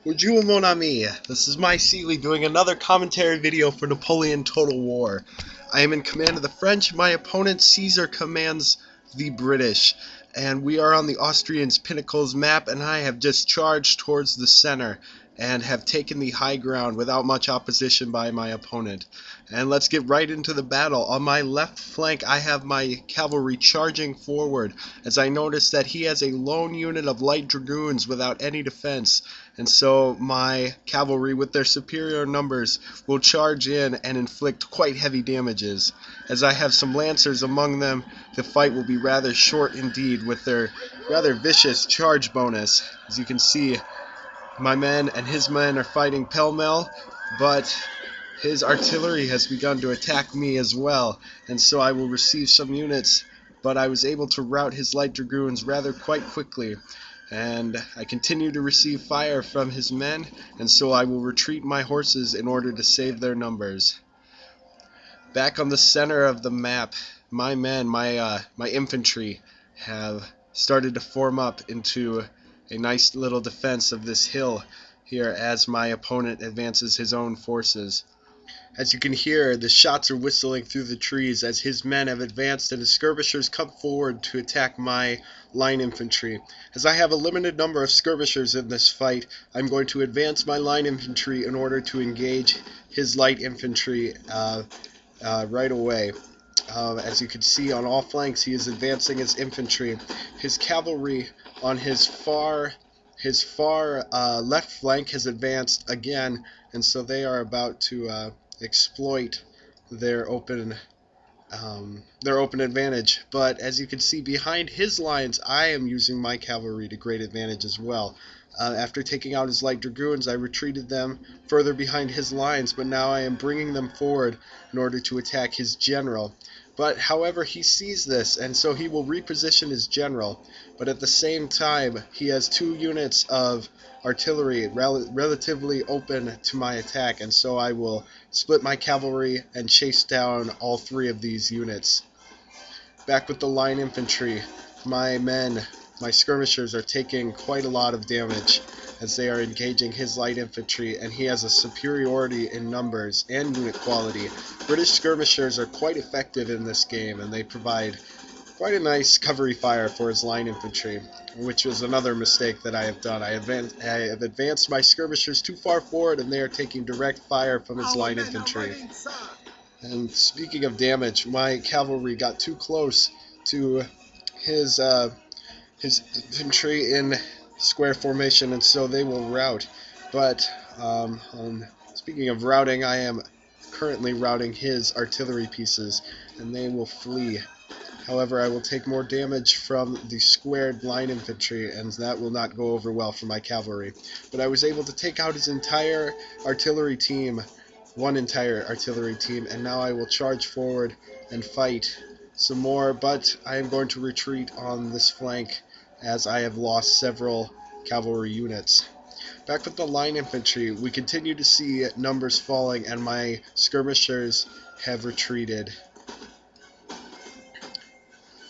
Bonjour mon ami, this is my Seeley doing another commentary video for Napoleon Total War. I am in command of the French, my opponent Caesar commands the British, and we are on the Austrian Pinnacles map, and I have just charged towards the center and have taken the high ground without much opposition by my opponent. And let's get right into the battle. On my left flank I have my cavalry charging forward, as I notice that he has a lone unit of light dragoons without any defense, and so my cavalry with their superior numbers will charge in and inflict quite heavy damages. As I have some lancers among them, the fight will be rather short indeed with their rather vicious charge bonus. As you can see, my men and his men are fighting pell-mell, but his artillery has begun to attack me as well, and so I will receive some units, but I was able to rout his light dragoons rather quite quickly, and I continue to receive fire from his men, and so I will retreat my horses in order to save their numbers. Back on the center of the map, my men, my infantry, have started to form up into a nice little defense of this hill here as my opponent advances his own forces. As you can hear, the shots are whistling through the trees as his men have advanced and his skirmishers come forward to attack my line infantry. As I have a limited number of skirmishers in this fight, I'm going to advance my line infantry in order to engage his light infantry right away. As you can see, on all flanks he is advancing his infantry. His cavalry on his far left flank has advanced again, and so they are about to exploit their open advantage. But as you can see behind his lines, I am using my cavalry to great advantage as well. After taking out his light dragoons, I retreated them further behind his lines, but now I am bringing them forward in order to attack his general. But however, he sees this, and so he will reposition his general, but at the same time he has two units of artillery relatively open to my attack, and so I will split my cavalry and chase down all three of these units. Back with the line infantry, my men, my skirmishers, are taking quite a lot of damage as they are engaging his light infantry, and he has a superiority in numbers and unit quality. British skirmishers are quite effective in this game, and they provide quite a nice cover fire for his line infantry, which was another mistake that I have done. I have advanced my skirmishers too far forward, and they are taking direct fire from his line infantry. And speaking of damage, my cavalry got too close to his infantry in square formation, and so they will rout. But speaking of routing, I am currently routing his artillery pieces, and they will flee. However, I will take more damage from the squared line infantry, and that will not go over well for my cavalry. But I was able to take out his entire artillery team, one entire artillery team, and now I will charge forward and fight some more, but I am going to retreat on this flank as I have lost several cavalry units. Back with the line infantry, we continue to see numbers falling, and my skirmishers have retreated.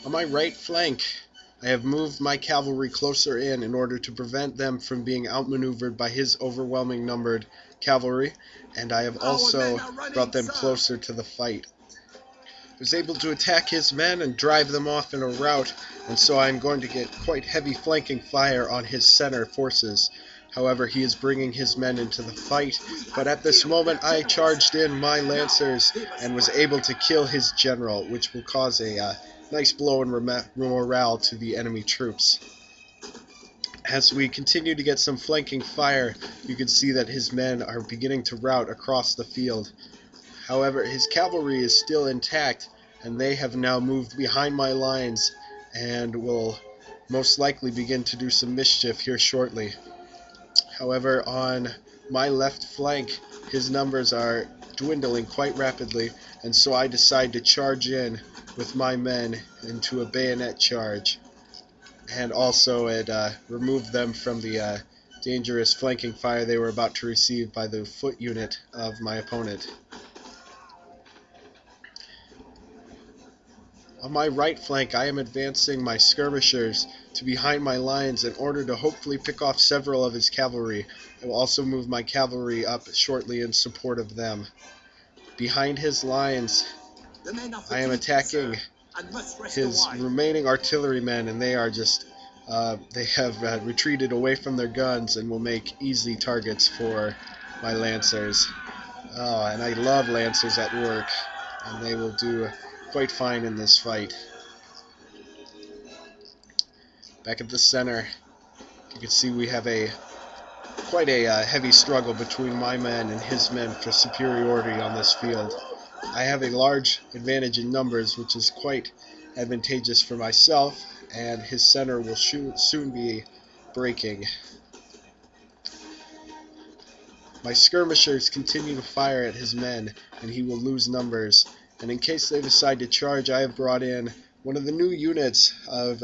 On my right flank, I have moved my cavalry closer in order to prevent them from being outmaneuvered by his overwhelming numbered cavalry, and I have also brought them closer to the fight. I was able to attack his men and drive them off in a rout, and so I am going to get quite heavy flanking fire on his center forces. However, he is bringing his men into the fight, but at this moment I charged in my lancers and was able to kill his general, which will cause a nice blow in morale to the enemy troops. As we continue to get some flanking fire, you can see that his men are beginning to rout across the field. However, his cavalry is still intact, and they have now moved behind my lines and will most likely begin to do some mischief here shortly. However, on my left flank, his numbers are dwindling quite rapidly, and so I decide to charge in with my men into a bayonet charge, and also remove them from the dangerous flanking fire they were about to receive by the foot unit of my opponent. On my right flank, I am advancing my skirmishers to behind my lines in order to hopefully pick off several of his cavalry. I will also move my cavalry up shortly in support of them. Behind his lines, I am attacking his remaining artillerymen, and they are just they have retreated away from their guns and will make easy targets for my lancers. Oh, and I love lancers at work, and they will do quite fine in this fight. Back at the center, you can see we have quite a heavy struggle between my men and his men for superiority on this field. I have a large advantage in numbers, which is quite advantageous for myself, and his center will soon be breaking. My skirmishers continue to fire at his men, and he will lose numbers. And in case they decide to charge, I have brought in one of the new units of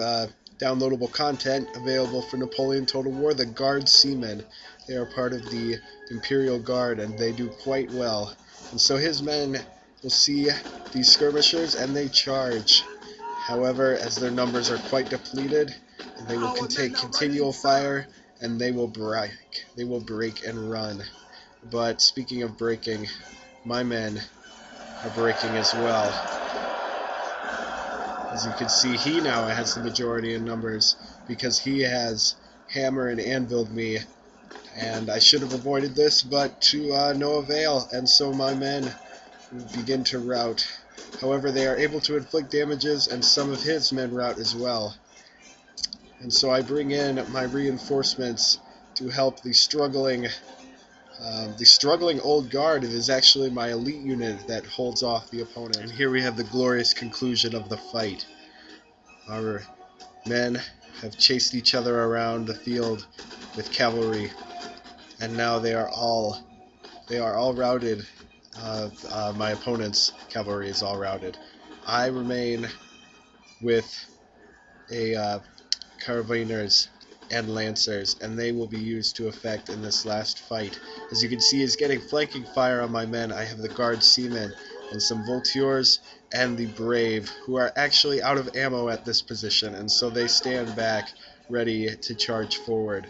downloadable content available for Napoleon Total War, the Guard Seamen. They are part of the Imperial Guard, and they do quite well. And so his men will see these skirmishers, and they charge. However, as their numbers are quite depleted, they will take continual fire, and they will break. They will break and run. But speaking of breaking, my men are breaking as well. As you can see, he now has the majority in numbers because he has hammer and anviled me, and I should have avoided this, but to no avail, and so my men begin to rout. However, they are able to inflict damages, and some of his men rout as well. And so I bring in my reinforcements to help the struggling old guard. It is actually my elite unit that holds off the opponent. And here we have the glorious conclusion of the fight. Our men have chased each other around the field with cavalry, and now they are all routed. My opponent's cavalry is all routed. I remain with carabiners and lancers, and they will be used to effect in this last fight. As you can see, he's getting flanking fire on my men. I have the Guard Seamen and some Voltigeurs and the Brave, who are actually out of ammo at this position, and so they stand back ready to charge forward.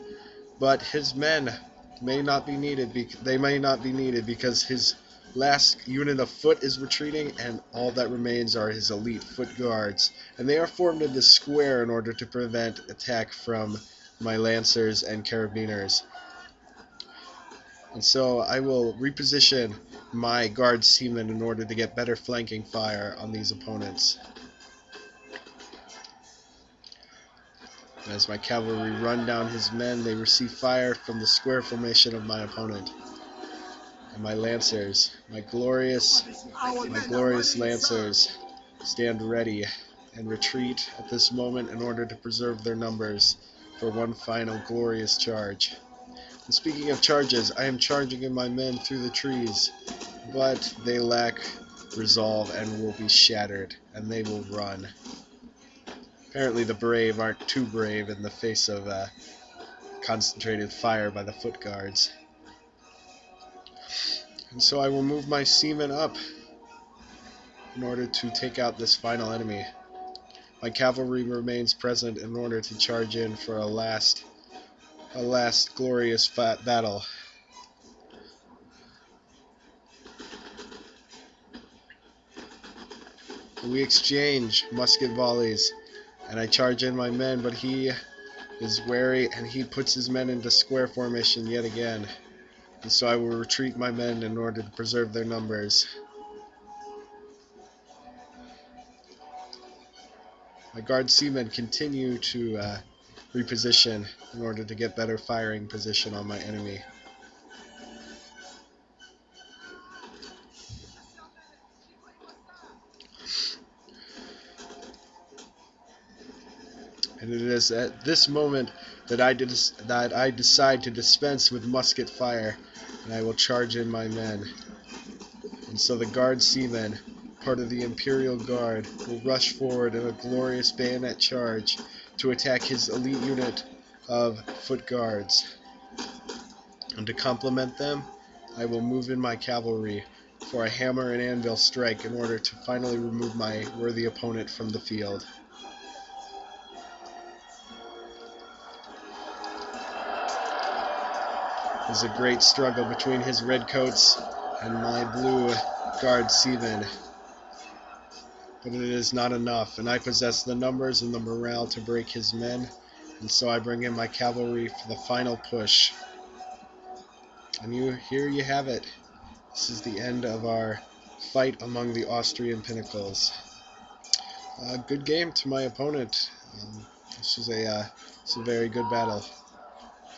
But his men may not be needed. They may not be needed because his last unit of foot is retreating, and all that remains are his elite foot guards, and they are formed in this square in order to prevent attack from my lancers and carabiners. And so I will reposition my Guard Seamen in order to get better flanking fire on these opponents. As my cavalry run down his men, they receive fire from the square formation of my opponent. And my lancers, my glorious lancers, stand ready and retreat at this moment in order to preserve their numbers for one final glorious charge. And speaking of charges, I am charging in my men through the trees, but they lack resolve and will be shattered, and they will run. Apparently the brave aren't too brave in the face of concentrated fire by the foot guards. And so I will move my seamen up in order to take out this final enemy. My cavalry remains present in order to charge in for a last glorious battle. We exchange musket volleys, and I charge in my men, but he is wary, and he puts his men into square formation yet again. And so I will retreat my men in order to preserve their numbers. My Guard Seamen continue to reposition in order to get better firing position on my enemy. And it is at this moment that I decide to dispense with musket fire, and I will charge in my men. And so the Guard Seamen, part of the Imperial Guard, will rush forward in a glorious bayonet charge to attack his elite unit of foot guards. And to complement them, I will move in my cavalry for a hammer and anvil strike in order to finally remove my worthy opponent from the field. There's a great struggle between his redcoats and my blue guard seamen. But it is not enough, and I possess the numbers and the morale to break his men, and so I bring in my cavalry for the final push. And here you have it. This is the end of our fight among the Austrian Pinnacles. Good game to my opponent. This is a very good battle.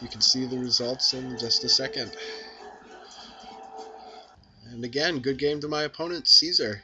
You can see the results in just a second. And again, good game to my opponent, Caesar.